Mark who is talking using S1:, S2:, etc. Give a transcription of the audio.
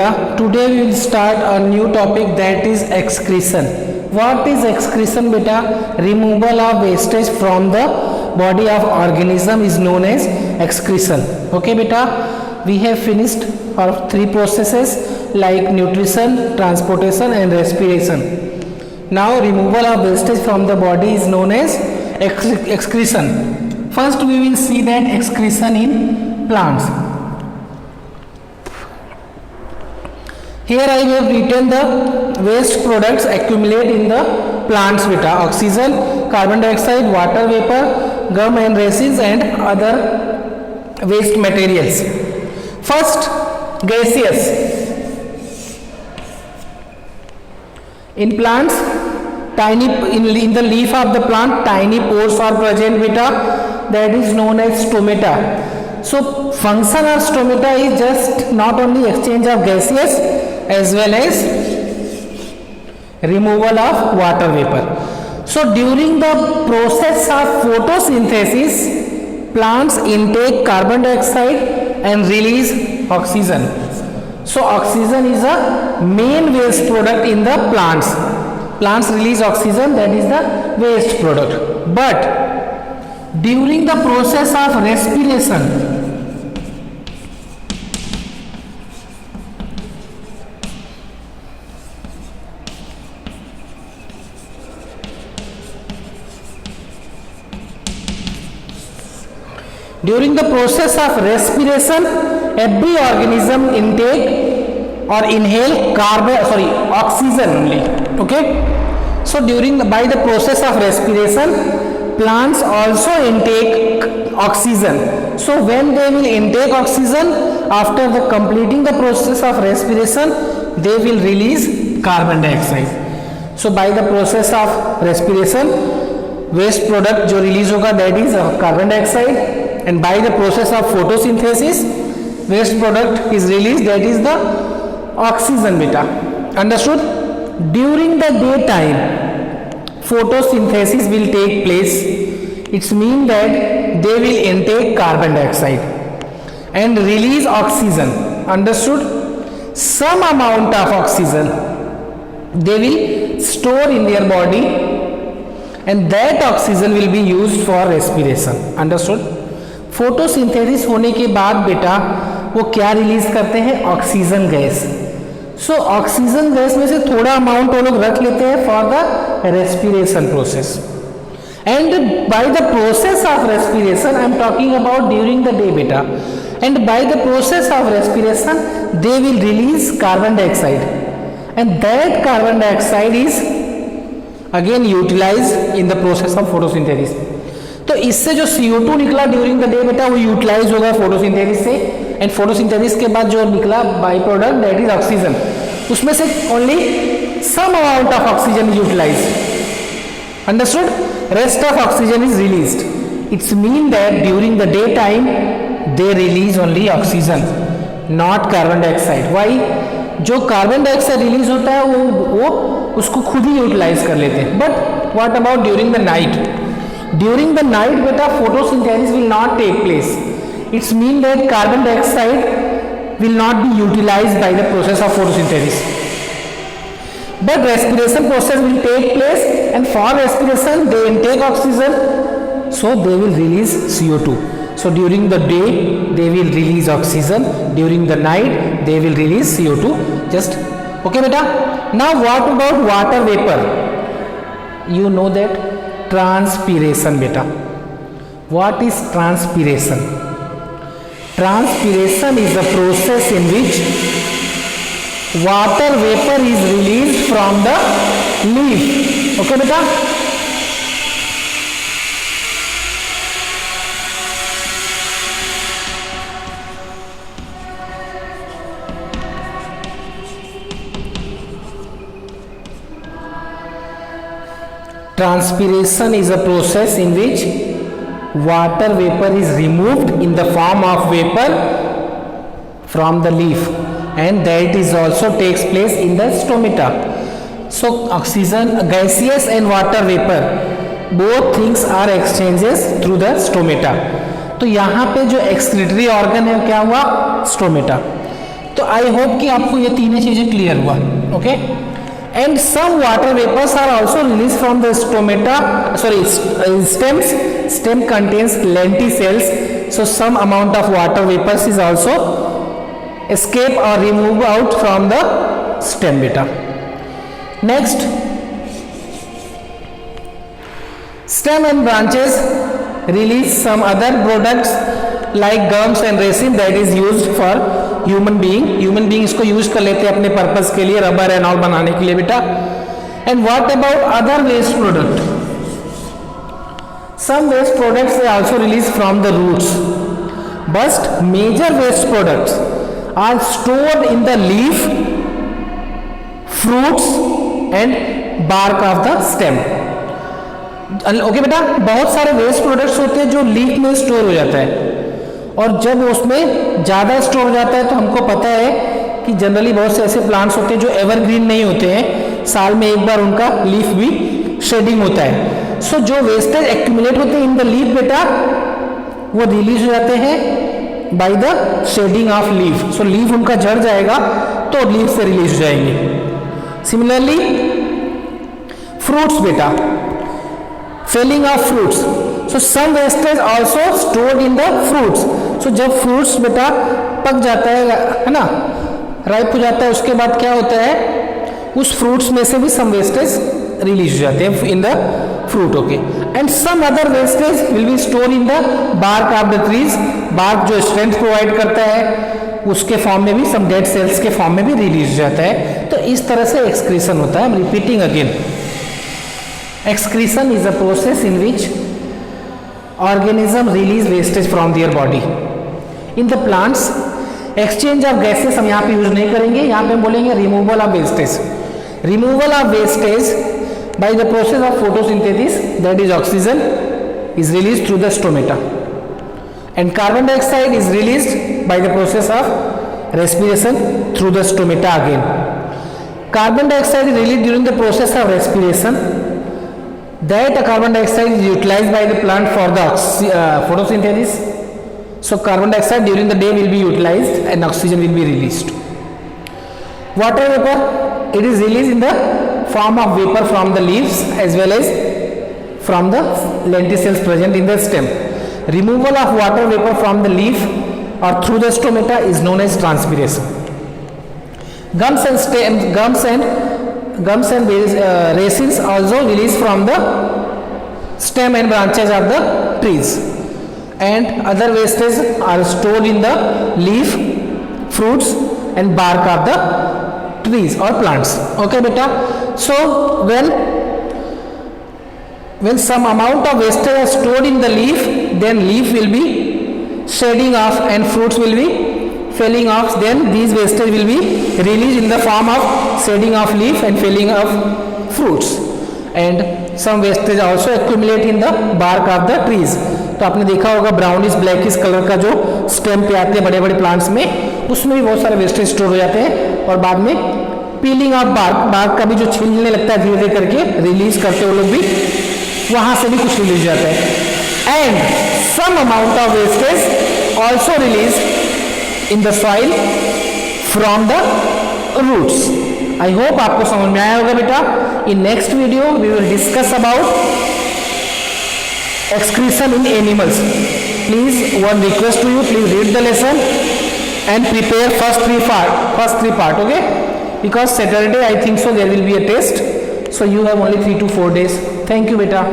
S1: Today we will start a new topic, that is excretion. What is excretion beta? Removal of wastage from the body of organism is known as excretion. Okay beta, we have finished our three processes like nutrition, transportation and respiration. Now removal of wastage from the body is known as excretion. First we will see that excretion in plants. Here I have written the waste products accumulate in the plants beta: oxygen, carbon dioxide, water vapor, gum and resins and other waste materials. First, gaseous. In plants, tiny in the leaf of the plant, tiny pores are present beta, that is known as stomata. So function of stomata is just not only exchange of gaseous as well as removal of water vapor. So during the process of photosynthesis, plants intake carbon dioxide and release oxygen. So oxygen is a main waste product in the plants. Plants release oxygen, that is the waste product. But during the process of respiration, every organism intake or inhale oxygen only. Okay. So by the process of respiration, plants also intake oxygen. So when they will intake oxygen, after completing the process of respiration, they will release carbon dioxide. So by the process of respiration, waste product जो release होगा, that is carbon dioxide, and by the process of photosynthesis, waste product is released, that is the oxygen beta. Understood? During the daytime, photosynthesis will take place. It means that they will intake carbon dioxide and release oxygen. Understood? Some amount of oxygen they will store in their body, and that oxygen will be used for respiration. Understood? Photosynthesis होने के बाद बेटा वो क्या release करते हैं? Oxygen gas. So oxygen gas में से थोड़ा अमाउंट वो लोग रख लेते हैं for the respiration process. And by the process of respiration, I am talking about during the day बेटा, and by the process of respiration they will release carbon dioxide, and that carbon dioxide is again utilize in the process of photosynthesis. तो इससे जो CO2 निकला during the day बेटा वो utilise होगा photosynthesis से, and photosynthesis के बाद जो निकला बाई प्रोडक्ट, दैट इज ऑक्सीजन. उसमें से only some amount of oxygen utilize. Understood? Rest of oxygen is released. It's mean that during the day time they release only oxygen, not carbon dioxide. Why? जो carbon dioxide release होता है वो उसको खुद ही utilise कर लेते हैं. But what about during the night? During the night beta, photosynthesis will not take place. It's mean that carbon dioxide will not be utilized by the process of photosynthesis, but respiration process will take place, and for respiration they intake oxygen, so they will release CO2. So during the day they will release oxygen, during the night they will release CO2. Just okay beta. Now what about water vapor? You know that transpiration beta. What is transpiration? Transpiration is the process in which water vapor is released from the leaf. Okay beta? Transpiration is a process in which water vapor is removed in the form of vapor from the leaf, and that is also takes place in the stomata. So oxygen, gaseous and water vapor, both things are exchanges through the stomata. तो यहाँ पे जो excretory organ है क्या हुआ? Stomata. तो I hope कि आपको ये तीनों चीजें क्लियर हुआ. Okay, and some water vapours are also release from the stems. Stem contains lenticels, so some amount of water vapors is also escape or remove out from the stem beta. Next, stem and branches release some other products like gums and resin that is used for human being. इसको use कर लेते हैं अपने purpose के लिए, rubber and all बनाने के लिए बेटा. And what about other waste product? Some waste products are also released from the roots, but major waste products are stored in the leaf, fruits and bark of the stem. Okay बेटा, बहुत सारे waste products होते हैं जो leaf में store हो जाता है, और जब उसमें ज़्यादा स्टोर हो जाता है तो हमको पता है कि जनरली बहुत से ऐसे प्लांट्स होते हैं जो एवरग्रीन नहीं होते हैं, साल में एक बार उनका लीफ भी शेडिंग होता है. सो जो वेस्टेज एक्यूमुलेट होते हैं इन द लीफ बेटा, वो रिलीज हो जाते हैं by the shedding of leaf. So leaf उनका झड़ जाएगा तो लीफ से रिलीज हो जाएंगे. सिमिलरली फ्रूट्स बेटा, falling of fruits. So some wastage also stored in the fruits. So जब फ्रूट्स बेटा पक जाता है ना, राइप हो जाता है, उसके बाद क्या होता है, उस फ्रूट्स में से भी सम वेस्टेज रिलीज हो जाते हैं in the fruit. Okay, and some other wastage will be store in the bark of the trees. Bark जो स्ट्रेंथ प्रोवाइड करता है उसके फॉर्म में भी, सम डेड सेल्स के फॉर्म में भी रिलीज हो जाता है. तो इस तरह से एक्सक्रीशन होता है. Repeating again, excretion is a process in which organism release wastage from their body. In the plants, exchange of gases हम यहाँ पे यूज नहीं करेंगे, यहाँ पे हम बोलेंगे removal of wastage. Removal of wastage by the process of photosynthesis, that is oxygen, is released through the stomata, and carbon dioxide is released by the process of respiration through the stomata again. Carbon dioxide is released during the process of respiration. That carbon dioxide is utilized by the plant for the photosynthesis. So carbon dioxide during the day will be utilized and oxygen will be released. Water vapor, it is released in the form of vapor from the leaves as well as from the lenticels present in the stem. Removal of water vapor from the leaf or through the stomata is known as transpiration. Gums and resins also released from the stem and branches of the trees, and other wastes are stored in the leaf, fruits and bark of the trees or plants. Okay beta, so when some amount of wastage are stored in the leaf, then leaf will be shedding off and fruits will be falling off. Then these wastage will be released in the form of shedding of leaf and falling of fruits, and some wastage also accumulate in the bark of the trees. तो आपने देखा होगा brownish blackish colour का जो stem पे आते हैं बड़े बड़े प्लांट्स में, उसमें भी बहुत सारे वेस्टेज स्टोर हो जाते हैं, और बाद में पीलिंग ऑफ बार्क का भी जो छिलने लगता है धीरे धीरे करके रिलीज करते वो लोग भी, वहां से भी कुछ रिलीज जाता है. And some amount of wastage also release in the soil from the roots. I hope आपको समझ में आया होगा बेटा. In next video we will discuss about excretion in animals. Please, one request to you, please read the lesson and prepare first three part, okay? Because Saturday I think so there will be a test, so you have only 3 to 4 days. Thank you beta.